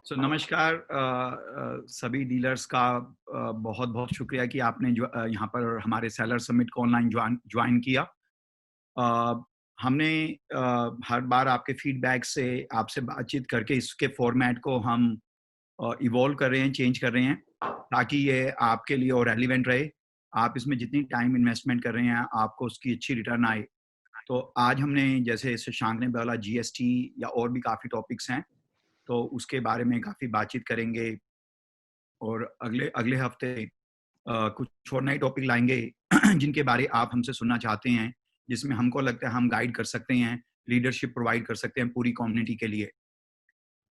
नमस्कार सभी डीलर्स का बहुत बहुत शुक्रिया कि आपने जो यहाँ पर हमारे सेलर समिट को ऑनलाइन ज्वाइन किया। अ, हमने हर बार आपके फीडबैक से आपसे बातचीत करके इसके फॉर्मेट को हम इवॉल्व कर रहे हैं, चेंज कर रहे हैं ताकि ये आपके लिए और रेलिवेंट रहे। आप इसमें जितनी टाइम इन्वेस्टमेंट कर रहे हैं आपको उसकी अच्छी रिटर्न आए। तो आज हमने जैसे शशांक ने बोला जीएसटी या और भी काफ़ी टॉपिक्स हैं, तो उसके बारे में काफ़ी बातचीत करेंगे। और अगले अगले हफ्ते कुछ और नए टॉपिक लाएंगे जिनके बारे आप हमसे सुनना चाहते हैं, जिसमें हमको लगता है हम गाइड कर सकते हैं, लीडरशिप प्रोवाइड कर सकते हैं पूरी कम्युनिटी के लिए।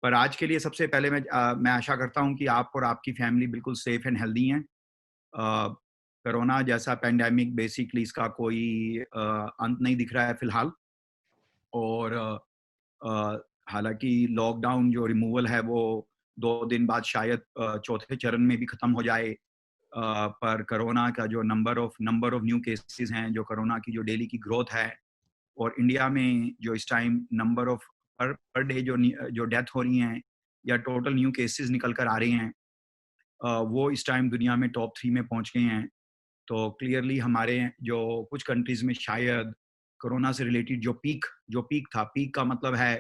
पर आज के लिए सबसे पहले मैं आशा करता हूं कि आप और आपकी फैमिली बिल्कुल सेफ एंड हेल्दी हैं। कोरोना जैसा पेंडेमिक बेसिकली इसका कोई अंत नहीं दिख रहा है फिलहाल। और अ, हालांकि लॉकडाउन जो रिमूवल है वो 2 दिन बाद शायद चौथे चरण में भी खत्म हो जाए। पर कोरोना का जो नंबर ऑफ न्यू केसेस हैं, जो कोरोना की जो डेली की ग्रोथ है, और इंडिया में जो इस time number of per day जो डेथ हो रही हैं या टोटल न्यू केसेस निकल कर आ रहे हैं, वो इस टाइम दुनिया में टॉप 3 में पहुंच गए हैं। तो क्लियरली हमारे जो कुछ कंट्रीज में शायद कोरोना से रिलेटेड जो पीक था, पीक का मतलब है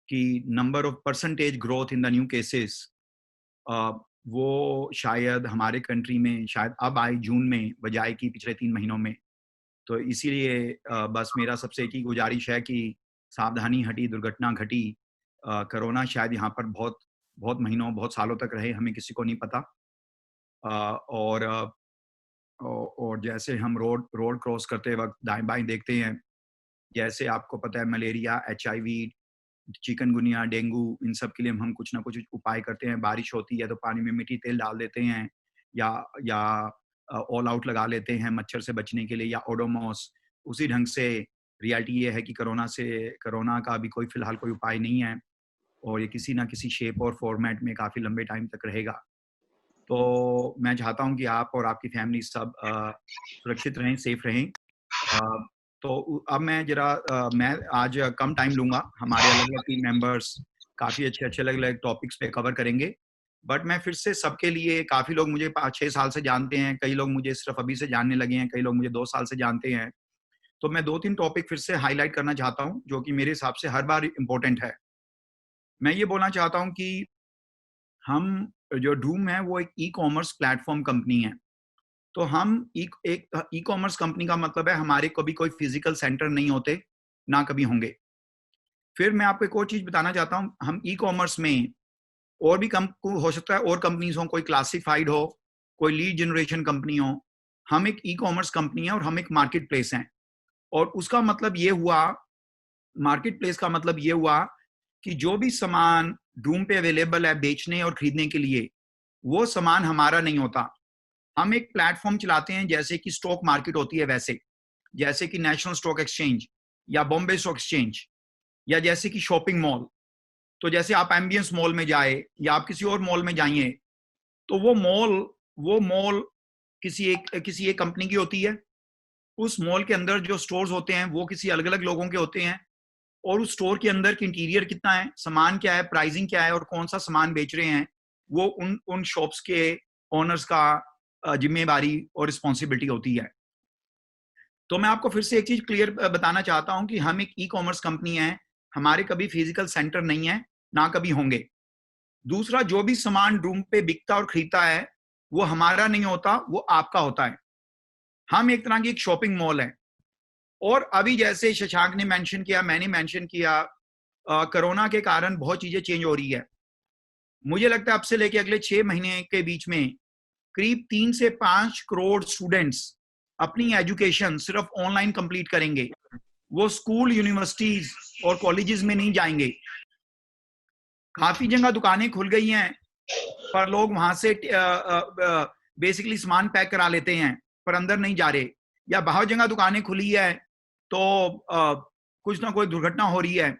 कि number of percentage growth in the new cases, वो शायद हमारे कंट्री में शायद अब आए जून में बजाय कि पिछले 3 महीनों में। तो इसीलिए बस मेरा सबसे एक ही गुजारिश है कि सावधानी हटी दुर्घटना घटी। कोरोना शायद यहाँ पर बहुत बहुत महीनों बहुत सालों तक रहे, हमें किसी को नहीं पता। और और जैसे हम रोड रोड क्रॉस करते वक्त दाएं बाएं देखते हैं, जैसे आपको पता है मलेरिया, एचआईवी, चिकनगुनिया, डेंगू, इन सब के लिए हम कुछ ना कुछ उपाय करते हैं। बारिश होती है तो पानी में मिट्टी तेल डाल देते हैं, या ऑल आउट लगा लेते हैं मच्छर से बचने के लिए, या ओडोमॉस। उसी ढंग से रियलिटी ये है कि कोरोना का अभी कोई फिलहाल कोई उपाय नहीं है, और ये किसी ना किसी शेप और फॉर्मेट में काफ़ी लंबे टाइम तक रहेगा। तो मैं चाहता हूँ कि आप और आपकी फैमिली सब सुरक्षित रहें, सेफ रहें। अ, तो अब मैं आज कम टाइम लूँगा। हमारे अलग-अलग टीम मेंबर्स काफ़ी अच्छे-अच्छे अलग-अलग टॉपिक्स पे कवर करेंगे। बट मैं फिर से सबके लिए, काफ़ी लोग मुझे 5-6 साल से जानते हैं, कई लोग मुझे सिर्फ़ अभी से जानने लगे हैं, कई लोग मुझे 2 साल से जानते हैं। तो मैं 2-3 टॉपिक फिर से हाइलाइट करना चाहता हूँ, जो कि मेरे हिसाब से हर बार इम्पोर्टेंट है। मैं ये बोलना चाहता हूँ कि हम जो डूम है वो एक ई-कॉमर्स प्लेटफ़ॉर्म कंपनी है। तो हम एक ई-कॉमर्स कंपनी का मतलब है हमारे कभी कोई फिजिकल सेंटर नहीं होते, ना कभी होंगे। फिर मैं आपको एक और चीज़ बताना चाहता हूँ, हम ई-कॉमर्स में और भी कम को हो सकता है और कंपनीज़ हों, कोई क्लासिफाइड हो, कोई लीड जनरेशन कंपनी हो। हम एक ई-कॉमर्स कंपनी है और हम एक मार्केट प्लेस हैं। और उसका मतलब ये हुआ, मार्केट प्लेस का मतलब ये हुआ कि जो भी सामान डूम पे अवेलेबल है बेचने और खरीदने के लिए, वो सामान हमारा नहीं होता। हम एक प्लेटफ़ॉर्म चलाते हैं, जैसे कि स्टॉक मार्केट होती है वैसे। जैसे कि नेशनल स्टॉक एक्सचेंज या बॉम्बे स्टॉक एक्सचेंज, या जैसे कि शॉपिंग मॉल। तो जैसे आप एम्बियंस मॉल में जाए या आप किसी और मॉल में जाइए, तो वो मॉल किसी एक कंपनी की होती है। उस मॉल के अंदर जो स्टोर्स होते हैं वो किसी अलग-अलग लोगों के होते हैं, और उस स्टोर के अंदर की इंटीरियर कितना है, सामान क्या है, प्राइसिंग क्या है और कौन-सा सामान बेच रहे हैं, वो उन उन शॉप्स के ओनर्स का ज़िम्मेदारी और रिस्पॉन्सिबिलिटी होती है। तो मैं आपको फिर से एक चीज़ क्लियर बताना चाहता हूँ कि हम एक ई-कॉमर्स कंपनी है, हमारे कभी फिजिकल सेंटर नहीं है, ना कभी होंगे। दूसरा, जो भी सामान डूम पे बिकता और खरीदता है, वो हमारा नहीं होता, वो आपका होता है। हम एक तरह की एक शॉपिंग मॉल है। और अभी जैसे शशांक ने मेंशन किया, मैंने मेंशन किया, कोरोना के कारण बहुत चीज़ें चेंज हो रही है। मुझे लगता है अब से लेके अगले 6 महीने के बीच में करीब 3 से 5 करोड़ स्टूडेंट्स अपनी एजुकेशन सिर्फ ऑनलाइन कंप्लीट करेंगे। वो स्कूल, यूनिवर्सिटीज और कॉलेजेस में नहीं जाएंगे। काफी जगह दुकानें खुल गई हैं, पर लोग वहां से बेसिकली सामान पैक करा लेते हैं, पर अंदर नहीं जा रहे। या बहुत जगह दुकानें खुली है तो कुछ ना कोई दुर्घटना हो रही है।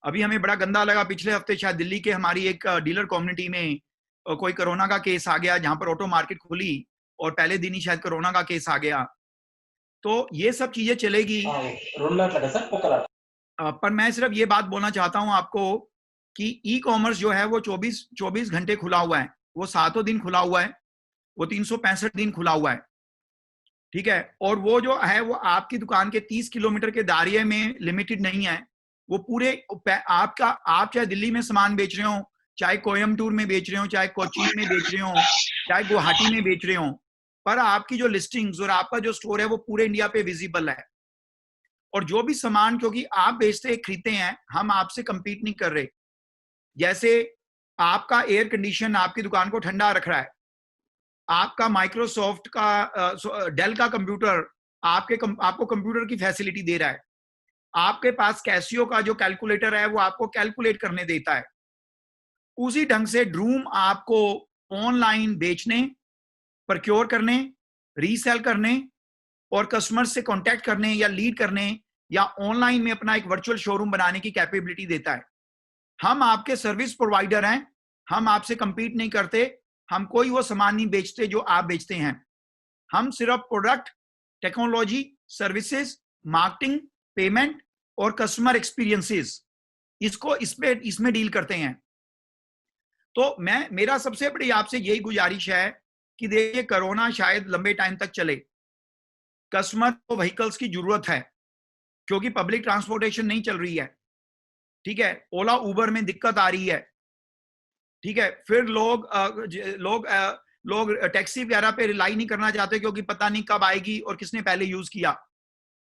अभी हमें बड़ा गंदा लगा, पिछले हफ्ते शायद दिल्ली के हमारी एक डीलर कम्युनिटी में कोई कोरोना का केस आ गया, जहां पर ऑटो मार्केट खुली और पहले दिन ही शायद कोरोना का केस आ गया। तो ये सब चीजें चलेगी। पर मैं सिर्फ ये बात बोलना चाहता हूं आपको कि ई कॉमर्स जो है वो 24 घंटे खुला हुआ है, वो 7 दिन खुला हुआ है, वो 365 दिन खुला हुआ है, ठीक है। और वो जो है वो आपकी दुकान के 30 किलोमीटर के दायरे में लिमिटेड नहीं है, वो पूरे आपका, आप चाहे दिल्ली में सामान बेच रहे हो, चाहे कोयम्बटूर में बेच रहे हो, चाहे कोचीन में बेच रहे हो, चाहे गुवाहाटी में बेच रहे हो, पर आपकी जो लिस्टिंग्स और आपका जो स्टोर है वो पूरे इंडिया पे विजिबल है। और जो भी सामान क्योंकि आप बेचते खरीदते हैं, हम आपसे कंपीट नहीं कर रहे। जैसे आपका एयर कंडीशन आपकी दुकान को ठंडा रख रहा है, आपका माइक्रोसॉफ्ट का डेल का कंप्यूटर आपको कंप्यूटर की फैसिलिटी दे रहा है, आपके पास कैसियो का जो कैलकुलेटर है वो आपको कैलकुलेट करने देता है। उसी ढंग से ड्रूम आपको ऑनलाइन बेचने, प्रोक्योर करने, रीसेल करने और कस्टमर से कांटेक्ट करने या लीड करने या ऑनलाइन में अपना एक वर्चुअल शोरूम बनाने की कैपेबिलिटी देता है। हम आपके सर्विस प्रोवाइडर हैं, हम आपसे कंपीट नहीं करते, हम कोई वो सामान नहीं बेचते जो आप बेचते हैं। हम सिर्फ product, technology, services, marketing, payment और कस्टमर एक्सपीरियंसेस इसमें डील करते हैं। तो मेरा सबसे बड़ी आपसे यही गुजारिश है कि देखिए कोरोना शायद लंबे टाइम तक चले, कस्टमर को व्हीकल्स की जरूरत है क्योंकि पब्लिक ट्रांसपोर्टेशन नहीं चल रही है, ठीक है, ओला उबर में दिक्कत आ रही है, ठीक है। फिर लोग टैक्सी वगैरह पे रिलाई नहीं करना चाहते क्योंकि पता नहीं कब आएगी और किसने पहले यूज किया।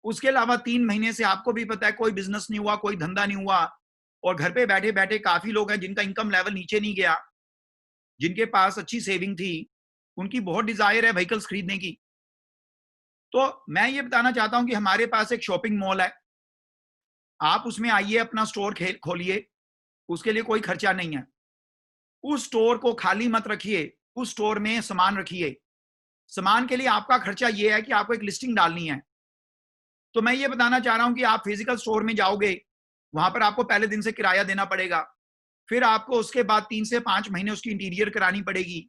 उसके अलावा 3 महीने से आपको भी पता है कोई बिजनेस नहीं हुआ, कोई धंधा नहीं हुआ, और घर पे बैठे बैठे काफी लोग हैं जिनका इनकम लेवल नीचे नहीं गया, जिनके पास अच्छी सेविंग थी, उनकी बहुत डिजायर है व्हीकल्स खरीदने की। तो मैं ये बताना चाहता हूं कि हमारे पास एक शॉपिंग मॉल है, आप उसमें आइए, अपना स्टोर खोलिए, उसके लिए कोई खर्चा नहीं है। उस स्टोर को खाली मत रखिए, उस स्टोर में सामान रखिए। सामान के लिए आपका खर्चा ये है कि आपको एक लिस्टिंग डालनी है। तो मैं ये बताना चाह रहा हूं कि आप फिजिकल स्टोर में जाओगे, वहां पर आपको पहले दिन से किराया देना पड़ेगा, फिर आपको उसके बाद 3 से 5 महीने उसकी इंटीरियर करानी पड़ेगी,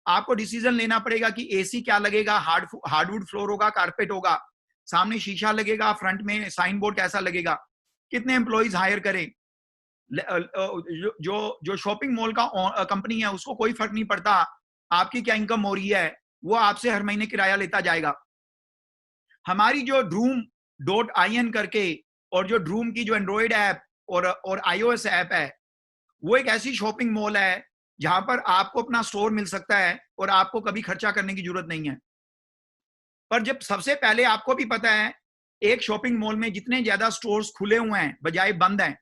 आपको डिसीजन लेना पड़ेगा कि एसी क्या लगेगा, हार्डवुड फ्लोर होगा, कारपेट होगा, सामने शीशा लगेगा, फ्रंट में साइन बोर्ड कैसा लगेगा, कितने एम्प्लॉइज हायर करें। जो शॉपिंग मॉल का कंपनी है उसको कोई फर्क नहीं पड़ता आपकी क्या इनकम हो रही है, वो आपसे हर महीने किराया लेता जाएगा। हमारी जो ड्रूम.in करके और जो ड्रूम की जो एंड्रॉइड ऐप और iOS ऐप है, वो एक ऐसी शॉपिंग मॉल है जहां पर आपको अपना स्टोर मिल सकता है और आपको कभी खर्चा करने की जरूरत नहीं है। पर जब सबसे पहले आपको भी पता है, एक शॉपिंग मॉल में जितने ज्यादा स्टोर्स खुले हुए हैं बजाय बंद हैं,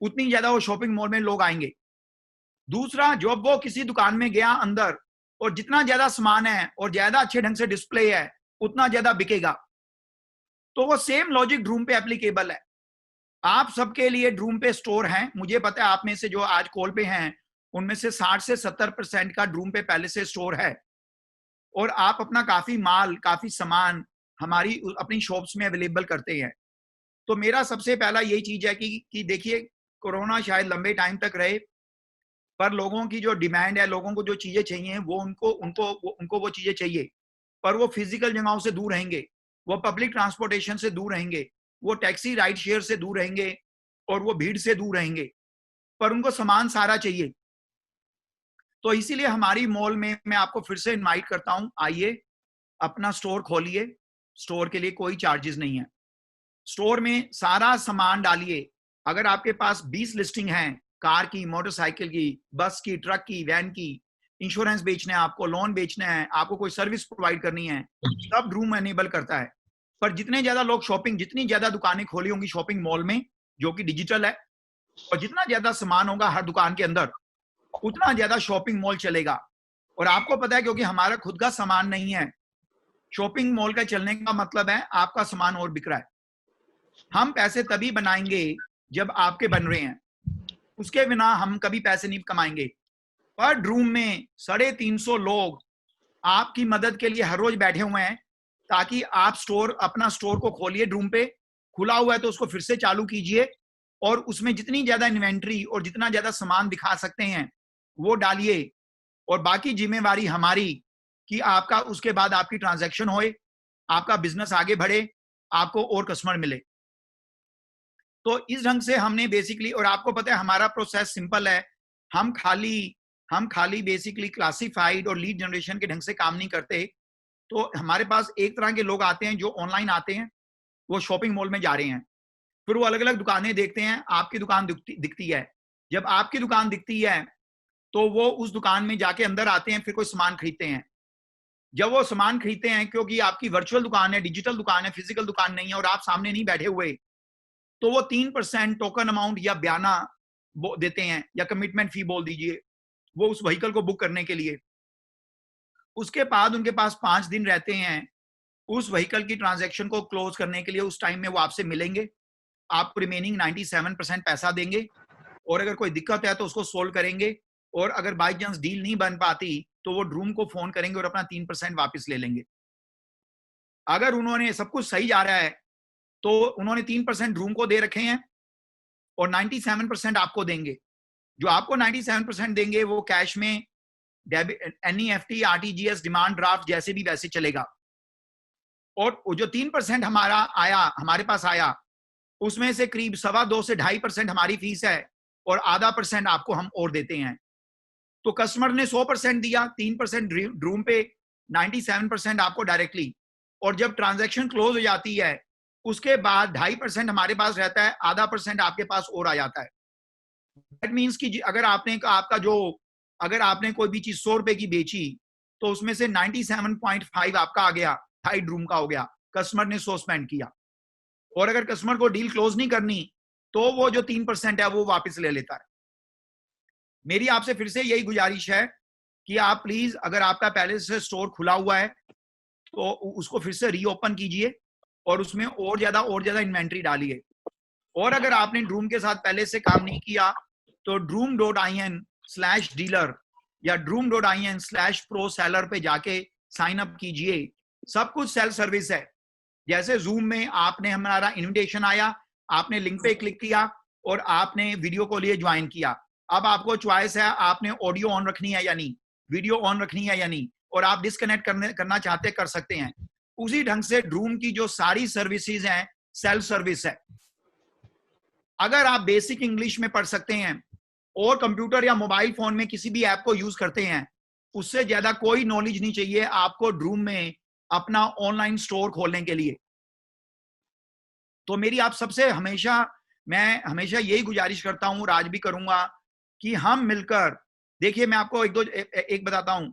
उतनी ज्यादा वो शॉपिंग मॉल में लोग आएंगे। दूसरा, जब वो किसी दुकान में गया अंदर और जितना ज्यादा सामान है और ज्यादा अच्छे ढंग से डिस्प्ले है, उतना ज्यादा बिकेगा। तो वो सेम लॉजिक ड्रूम पे एप्लीकेबल है। आप सबके लिए ड्रूम पे स्टोर हैं, मुझे पता है आप में से जो आज कॉल पे हैं उनमें से 60 से 70% का ड्रूम पे पहले से स्टोर है, और आप अपना काफी माल, काफी सामान हमारी अपनी शॉप्स में अवेलेबल करते हैं। तो मेरा सबसे पहला यही चीज है कि देखिए कोरोना शायद लंबे टाइम तक रहे, पर लोगों की जो डिमांड है, लोगों को जो चीजें चाहिए वो उनको वो चीजें चाहिए, पर वो फिजिकल जगहों से दूर रहेंगे, वो पब्लिक ट्रांसपोर्टेशन से दूर रहेंगे, वो टैक्सी राइड शेयर से दूर रहेंगे और वो भीड़ से दूर रहेंगे, पर उनको सामान सारा चाहिए। तो इसीलिए हमारी मॉल में मैं आपको फिर से इनवाइट करता हूं, आइए, अपना स्टोर खोलिए। स्टोर के लिए कोई चार्जेस नहीं है, स्टोर में सारा सामान डालिए। अगर आपके पास 20 लिस्टिंग है, कार की, मोटरसाइकिल की, बस की, ट्रक की, वैन की, इंश्योरेंस बेचना है आपको, लोन बेचना है आपको, कोई सर्विस प्रोवाइड करनी है, सब ड्रूम एनेबल करता है। पर जितने ज्यादा लोग शॉपिंग, जितनी ज्यादा दुकानें खोली होंगी शॉपिंग मॉल में जो कि डिजिटल है, और जितना ज्यादा सामान होगा हर दुकान के अंदर, उतना ज्यादा शॉपिंग मॉल चलेगा। और आपको पता है क्योंकि हमारा खुद का सामान नहीं है, शॉपिंग मॉल का चलने का मतलब है आपका सामान और बिक रहा है। हम पैसे तभी बनाएंगे जब आपके बन रहे हैं, उसके बिना हम कभी पैसे नहीं कमाएंगे। पर ड्रूम में 350 लोग आपकी मदद के लिए हर रोज बैठे हुए हैं ताकि आप अपना स्टोर को खोलिए। ड्रूम पे खुला हुआ है तो उसको फिर से चालू कीजिए और उसमें जितनी ज्यादा इन्वेंट्री और जितना ज्यादा सामान दिखा सकते हैं वो डालिए, और बाकी जिम्मेवारी हमारी कि आपका उसके बाद आपकी ट्रांजैक्शन होए, आपका बिजनेस आगे बढ़े, आपको और कस्टमर मिले। तो इस ढंग से हमने बेसिकली, और आपको पता है हमारा प्रोसेस सिंपल है, हम खाली बेसिकली क्लासिफाइड और लीड जनरेशन के ढंग से काम नहीं करते। तो हमारे पास एक तरह के लोग आते हैं जो ऑनलाइन आते हैं, वो शॉपिंग मॉल में जा रहे हैं, फिर वो अलग अलग दुकानें देखते हैं, आपकी दुकान दिखती है। जब आपकी दुकान दिखती है तो वो उस दुकान में जाके अंदर आते हैं, फिर कोई सामान खरीदते हैं। जब वो सामान खरीदते हैं, क्योंकि आपकी वर्चुअल दुकान है, डिजिटल दुकान है, फिजिकल दुकान नहीं है और आप सामने नहीं बैठे हुए, तो वो 3% टोकन अमाउंट या बयाना देते हैं, या कमिटमेंट फी बोल दीजिए, वो उस व्हीकल को बुक करने के लिए। उसके बाद उनके पास 5 दिन रहते हैं उस व्हीकल की ट्रांजैक्शन को क्लोज करने के लिए। उस टाइम में वो आपसे मिलेंगे, आपको रिमेनिंग 97% पैसा देंगे, और अगर कोई दिक्कत है तो उसको सोल्व करेंगे, और अगर बाई चांस डील नहीं बन पाती तो वो ड्रूम को फोन करेंगे और अपना 3% वापस ले लेंगे। अगर उन्होंने सब कुछ सही जा रहा है तो उन्होंने 3% ड्रूम को दे रखे हैं और 97% आपको देंगे। जो आपको 97% देंगे वो कैश में, debit, NEFT, RTGS, demand draft जैसे भी वैसे चलेगा। और जो 3% हमारे पास आया, उसमें से करीब 2.25 से 2.5% हमारी फीस है और आधा % आपको हम और देते हैं। तो कस्टमर ने 100% दिया, 3% ड्रूम पे, 97% आपको डायरेक्टली। और जब ट्रांजैक्शन क्लोज हो जाती है उसके बाद 2.5% हमारे पास रहता है, आधा % आपके पास और आ जाता है। दैट मीन्स कि अगर आपने कोई भी चीज 100 रुपए की बेची तो उसमें से 97.5 आपका आ गया, 2.5 ड्रूम का हो गया, कस्टमर ने 100 स्पेंड किया। और अगर कस्टमर को डील क्लोज नहीं करनी तो वो जो 3% है वो वापस ले लेता है। मेरी आपसे फिर से यही गुजारिश है कि आप प्लीज, अगर आपका पहले से स्टोर खुला हुआ है तो उसको फिर से रीओपन कीजिए और उसमें और ज्यादा इन्वेंट्री डालिए। और अगर आपने ड्रूम के साथ पहले से काम नहीं किया तो droom.in/dealer या droom.in/pro seller पे जाके साइन अप कीजिए। सब कुछ सेल्फ सर्विस है। जैसे जूम में आपने, हमारा इनविटेशन आया, आपने लिंक पे क्लिक किया और आपने वीडियो को लिए ज्वाइन किया। अब आपको चॉइस है, आपने ऑडियो ऑन रखनी है या नहीं, वीडियो ऑन रखनी है या नहीं, और आप डिस्कनेक्ट करना चाहते कर सकते हैं। उसी ढंग से ड्रूम की जो सारी सर्विसेज हैं सेल्फ सर्विस है। अगर आप बेसिक इंग्लिश में पढ़ सकते हैं और कंप्यूटर या मोबाइल फोन में किसी भी ऐप को यूज करते हैं, उससे ज्यादा कोई नॉलेज नहीं चाहिए आपको ड्रूम में अपना ऑनलाइन स्टोर खोलने के लिए। तो मेरी आप सबसे मैं हमेशा यही गुजारिश करता हूं, आज भी करूंगा, कि हम मिलकर, देखिए मैं आपको एक बताता हूं।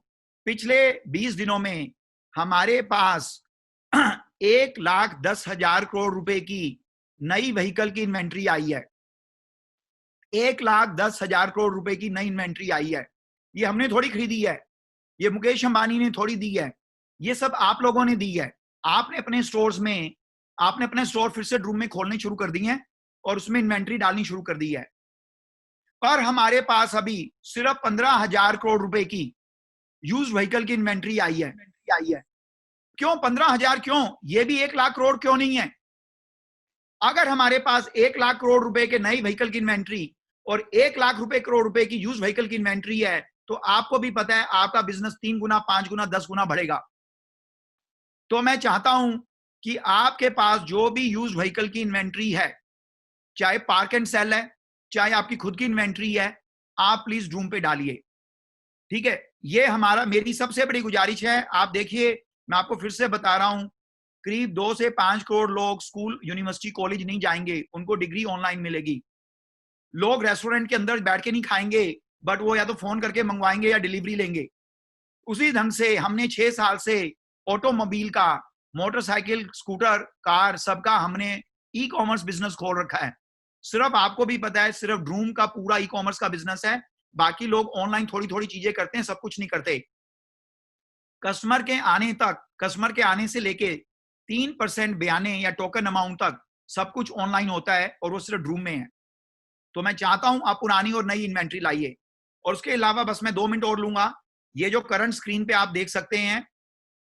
पिछले 20 दिनों में हमारे पास 1,10,000 करोड़ रुपए की नई व्हीकल की इन्वेंट्री आई है। 1,10,000 करोड़ रुपए की नई इन्वेंट्री आई है। ये हमने थोड़ी खरीदी है, ये मुकेश अंबानी ने थोड़ी दी है, ये सब आप लोगों ने दी है। आपने अपने स्टोर फिर से ड्रूम में खोलने शुरू कर दिए हैं और उसमें इन्वेंट्री डालनी शुरू कर दी है। पर हमारे पास अभी सिर्फ 15,000 करोड़ रुपए की यूज व्हीकल की इन्वेंट्री आई है। क्यों 15,000? क्यों? ये भी 1 लाख करोड़ क्यों नहीं है? अगर हमारे पास 1 लाख करोड़ रुपए के नई व्हीकल की इन्वेंट्री और 1 लाख करोड़ रुपए की यूज व्हीकल की इन्वेंट्री है, तो आपको भी पता है आपका बिजनेस 3 गुना, 5 गुना, 10 गुना बढ़ेगा। तो मैं चाहता हूं कि आपके पास जो भी यूज व्हीकल की इन्वेंट्री है, चाहे पार्क एंड सेल है, चाहे आपकी खुद की इन्वेंट्री है, आप प्लीज ड्रूम पे डालिए। ठीक है, ये मेरी सबसे बड़ी गुजारिश है। आप देखिए, मैं आपको फिर से बता रहा हूं, करीब 2 से 5 करोड़ लोग स्कूल, यूनिवर्सिटी, कॉलेज नहीं जाएंगे, उनको डिग्री ऑनलाइन मिलेगी। लोग रेस्टोरेंट के अंदर बैठ के नहीं खाएंगे, बट वो या तो फोन करके मंगवाएंगे या डिलीवरी लेंगे। उसी ढंग से हमने 6 साल से ऑटोमोबाइल का, मोटरसाइकिल, स्कूटर, कार, सबका हमने ई कॉमर्स बिजनेस खोल रखा है। सिर्फ आपको भी पता है, सिर्फ ड्रूम का पूरा ई कॉमर्स का बिजनेस है। बाकी लोग ऑनलाइन थोड़ी थोड़ी चीजें करते हैं, सब कुछ नहीं करते। कस्टमर के आने से लेके 3% बयाने या टोकन अमाउंट तक सब कुछ ऑनलाइन होता है और वो सिर्फ ड्रूम में है। तो मैं चाहता हूं आप पुरानी और नई इन्वेंट्री लाइए। और उसके अलावा बस मैं 2 मिनट और लूंगा। ये जो करंट स्क्रीन पे आप देख सकते हैं,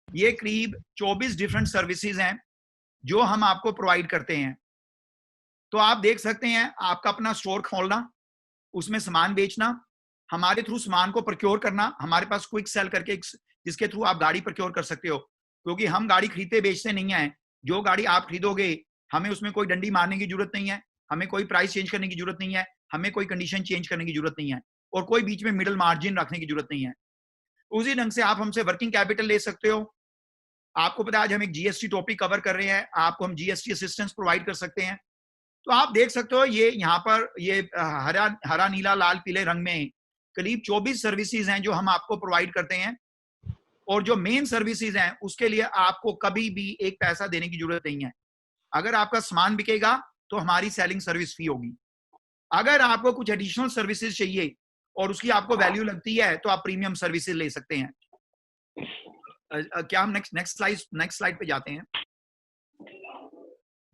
ये करीब 24 डिफरेंट सर्विसेज हैं जो हम आपको प्रोवाइड करते हैं। तो आप देख सकते हैं, आपका अपना स्टोर खोलना, उसमें सामान बेचना, हमारे थ्रू सामान को प्रोक्योर करना। हमारे पास क्विक सेल करके, जिसके थ्रू आप गाड़ी प्रोक्योर कर सकते हो, क्योंकि हम गाड़ी खरीदते बेचते नहीं है। जो गाड़ी आप खरीदोगे, हमें उसमें कोई डंडी मारने की जरूरत नहीं है। हमें कोई प्राइस चेंज करने की जरूरत नहीं है, हमें कोई कंडीशन चेंज करने की जरूरत नहीं है, और कोई बीच में मिडिल मार्जिन रखने की जरूरत नहीं है। उसी ढंग से आप हमसे वर्किंग कैपिटल ले सकते हो। आपको पता है आज हम एक जीएसटी टॉपिक कवर कर रहे हैं, आपको हम जीएसटी असिस्टेंस प्रोवाइड कर सकते हैं। तो आप देख सकते हो ये यहाँ पर ये हरा नीला लाल पीले रंग में करीब 24 सर्विसेज हैं जो हम आपको प्रोवाइड करते हैं, और जो मेन सर्विसेज हैं उसके लिए आपको कभी भी एक पैसा देने की जरूरत नहीं है। अगर आपका सामान बिकेगा तो हमारी सेलिंग सर्विस फी होगी। अगर आपको कुछ एडिशनल सर्विसेज चाहिए और उसकी आपको वैल्यू लगती है तो आप प्रीमियम सर्विसेज ले सकते हैं। क्या हम नेक्स्ट स्लाइड पे जाते हैं।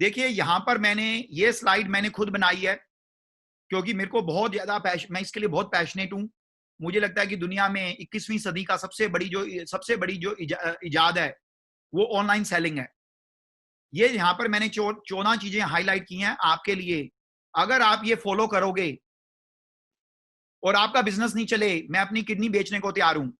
देखिए यहां पर ये स्लाइड मैंने खुद बनाई है, क्योंकि मेरे को बहुत ज्यादा मैं इसके लिए बहुत पैशनेट हूं। मुझे लगता है कि दुनिया में 21वीं सदी का सबसे बड़ी जो इजाद है वो ऑनलाइन सेलिंग है। ये यहाँ पर मैंने 14 चीजें हाईलाइट की हैं आपके लिए। अगर आप ये फॉलो करोगे और आपका बिजनेस नहीं चले, मैं अपनी किडनी बेचने को तैयार हूं।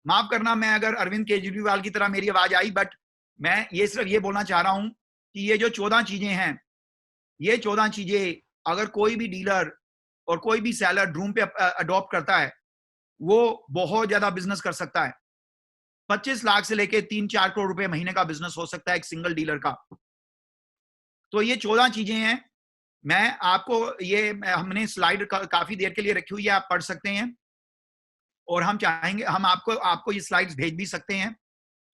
माफ करना मैं अगर अरविंद केजरीवाल की तरह मेरी आवाज आई, बट मैं ये सिर्फ ये बोलना चाह रहा हूं कि ये जो 14 चीजें हैं, ये 14 चीजें अगर कोई भी डीलर और कोई भी सेलर ड्रूम पे अडॉप्ट करता है, वो बहुत ज्यादा बिजनेस कर सकता है। 25 लाख से लेके 3-4 करोड़ रुपए महीने का बिजनेस हो सकता है एक सिंगल डीलर का। तो ये 14 चीजें हैं। मैं आपको हमने स्लाइड काफी देर के लिए रखी हुई है, आप पढ़ सकते हैं, और हम चाहेंगे हम आपको ये स्लाइड्स भेज भी सकते हैं।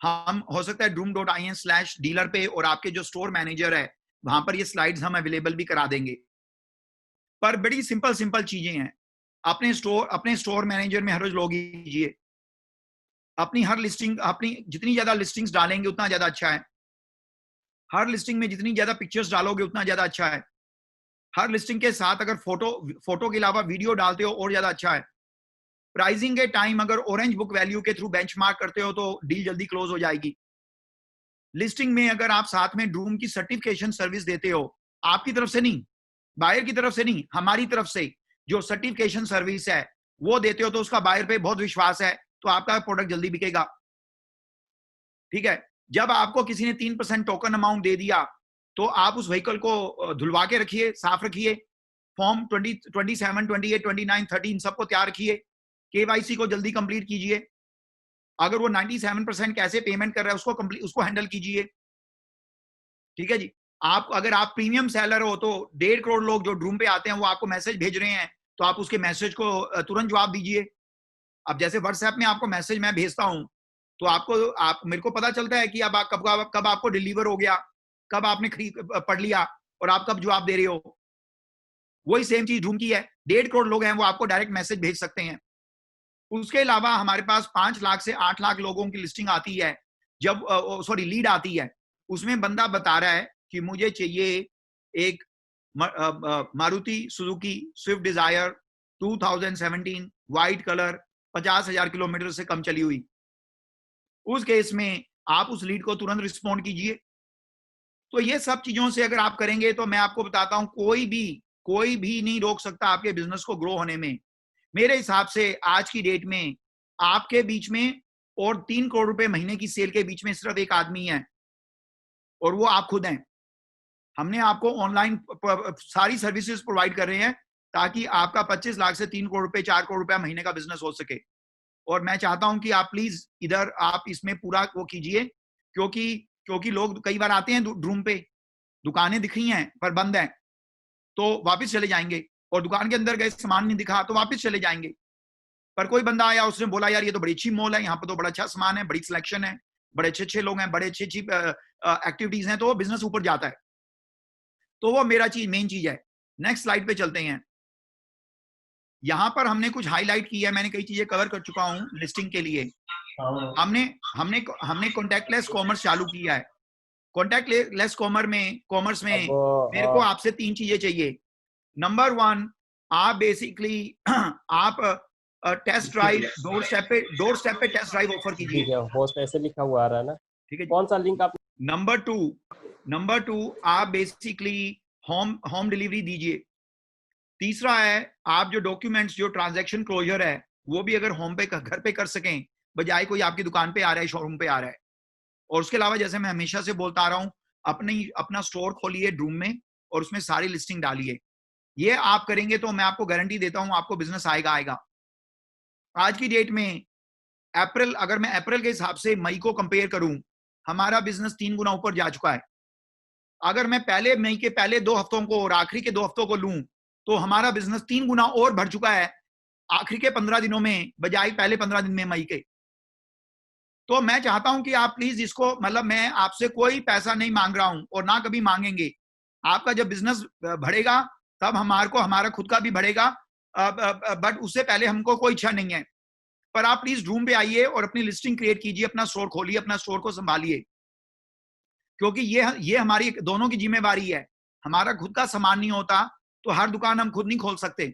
हम हो सकता है droom.in/dealer पे और आपके जो स्टोर मैनेजर है वहां पर ये स्लाइड्स हम अवेलेबल भी करा देंगे। पर बड़ी सिंपल चीजें हैं। अपने स्टोर मैनेजर में हर रोज लॉग कीजिए। अपनी जितनी ज्यादा लिस्टिंग्स डालेंगे उतना ज्यादा अच्छा है। हर लिस्टिंग में जितनी ज्यादा पिक्चर्स डालोगे उतना ज्यादा अच्छा है। हर लिस्टिंग के साथ अगर फोटो के अलावा वीडियो डालते हो और ज्यादा अच्छा है। प्राइसिंग के टाइम अगर ऑरेंज बुक वैल्यू के थ्रू बेंचमार्क करते हो तो डील जल्दी क्लोज हो जाएगी। लिस्टिंग में अगर आप साथ में ड्रूम की सर्टिफिकेशन सर्विस देते हो, आपकी तरफ से नहीं, बायर की तरफ से नहीं, हमारी तरफ से जो सर्टिफिकेशन सर्विस है वो देते हो, तो उसका बायर पे बहुत विश्वास है, तो आपका प्रोडक्ट जल्दी बिकेगा। ठीक है। जब आपको किसी ने 3% टोकन अमाउंट दे दिया तो आप उस व्हीकल को धुलवा के रखिए, साफ रखिए, फॉर्म 27, 28, 29, 13 सबको तैयार रखिए, केवाईसी को जल्दी कंप्लीट कीजिए। अगर वो 97% कैसे पेमेंट कर रहा है उसको हैंडल कीजिए। ठीक है जी। अगर आप प्रीमियम सेलर हो तो 1.5 करोड़ लोग जो ड्रूम पे आते हैं वो आपको मैसेज भेज रहे हैं, तो आप उसके मैसेज को तुरंत जवाब दीजिए। अब जैसे व्हाट्सएप में आपको मैसेज मैं भेजता हूं तो मेरे को पता चलता है कि अब कब आपको डिलीवर हो गया, कब आपने पढ़ लिया और आप कब जवाब दे रहे हो। वही सेम चीज ड्रूम की है। 1.5 करोड़ लोग हैं वो आपको डायरेक्ट मैसेज भेज सकते हैं। उसके अलावा हमारे पास 5 लाख से 8 लाख लोगों की लिस्टिंग आती है, जब लीड आती है, उसमें बंदा बता रहा है कि मुझे चाहिए एक Maruti Suzuki Swift Dzire 2017 white colour 50,000 kilometre से कम चली हुई। उस केस में आप उस लीड को तुरंत रिस्पॉन्ड कीजिए। तो ये सब चीजों से अगर आप करेंगे तो मैं आपको बताता हूं कोई भी नहीं रोक सकता आपके बिजनेस को ग्रो होने में। मेरे हिसाब से आज की डेट में आपके बीच में और 3 करोड़ रुपए महीने की सेल के बीच में सिर्फ एक आदमी है, और वो आप खुद हैं। हमने आपको ऑनलाइन सारी सर्विसेज प्रोवाइड कर रहे हैं ताकि आपका 25 लाख से 3 करोड़ रुपए 4 करोड़ रुपया महीने का बिजनेस हो सके। और मैं चाहता हूं कि आप प्लीज इधर आप इसमें पूरा वो कीजिए, क्योंकि लोग कई बार आते हैं ड्रूम पे, दुकानें दिख रही हैं पर बंद हैं, तो वापस चले जाएंगे, और दुकान के अंदर गए सामान नहीं दिखा तो वापस चले जाएंगे। पर कोई बंदा आया, उसने बोला यार ये तो बड़ी अच्छी मॉल है, यहाँ पर तो बड़ा अच्छा सामान है, बड़ी सिलेक्शन है, बड़े अच्छे लोग हैं, बड़े अच्छी एक्टिविटीज हैं, तो वो बिजनेस ऊपर जाता है। तो वो मेन चीज है। नेक्स्ट स्लाइड पे चलते हैं। यहां पर हमने कुछ हाईलाइट किया है, मैंने कई चीजें कवर कर चुका हूं लिस्टिंग के लिए। हमने कॉन्टैक्टलेस कॉमर्स चालू किया है। कॉन्टैक्टलेस कॉमर्स में मेरे को आपसे 3 चीजें चाहिए। नंबर 1, आप बेसिकली आप टेस्ट ड्राइव डोर स्टेप पे टेस्ट ड्राइव ऑफर कीजिए। ठीक है, होस्ट ऐसे लिखा हुआ आ रहा है ना। ठीक है, कौन सा लिंक आप। नंबर टू आप बेसिकली होम डिलीवरी दीजिए। तीसरा है आप जो डॉक्यूमेंट्स जो ट्रांजैक्शन क्लोजर है वो भी अगर होम पे घर पे कर सकें, बजाय कोई आपकी दुकान पे आ रहा है, शोरूम पे आ रहा है। और उसके अलावा जैसे मैं हमेशा से बोलता आ रहा हूं, अपना स्टोर खोलिए ड्रूम में और उसमें सारी लिस्टिंग डालिए। ये आप करेंगे तो मैं आपको गारंटी देता हूं आपको बिजनेस आएगा आएगा। आज की डेट में अप्रैल, अगर मैं अप्रैल के हिसाब से मई को कंपेयर करूं, हमारा बिजनेस 3 गुना ऊपर जा चुका है। अगर मैं पहले मई के पहले 2 हफ्तों को और आखिरी के 2 हफ्तों को लूं तो हमारा बिजनेस 3 गुना और बढ़ चुका है आखिरी के 15 दिनों में बजाय पहले 15 दिन में मई के। तो मैं चाहता हूं कि आप प्लीज इसको, मतलब मैं आपसे कोई पैसा नहीं मांग रहा हूं और ना कभी मांगेंगे। आपका जब बिजनेस बढ़ेगा तब हमारे को हमारा खुद का भी बढ़ेगा, बट उससे पहले हमको कोई इच्छा नहीं है। पर आप प्लीज रूम पे आइए और अपनी लिस्टिंग क्रिएट कीजिए, अपना स्टोर खोलिए, अपना स्टोर को संभालिए, क्योंकि ये हमारी दोनों की जिम्मेवारी है। हमारा खुद का सामान नहीं होता तो हर दुकान हम खुद नहीं खोल सकते।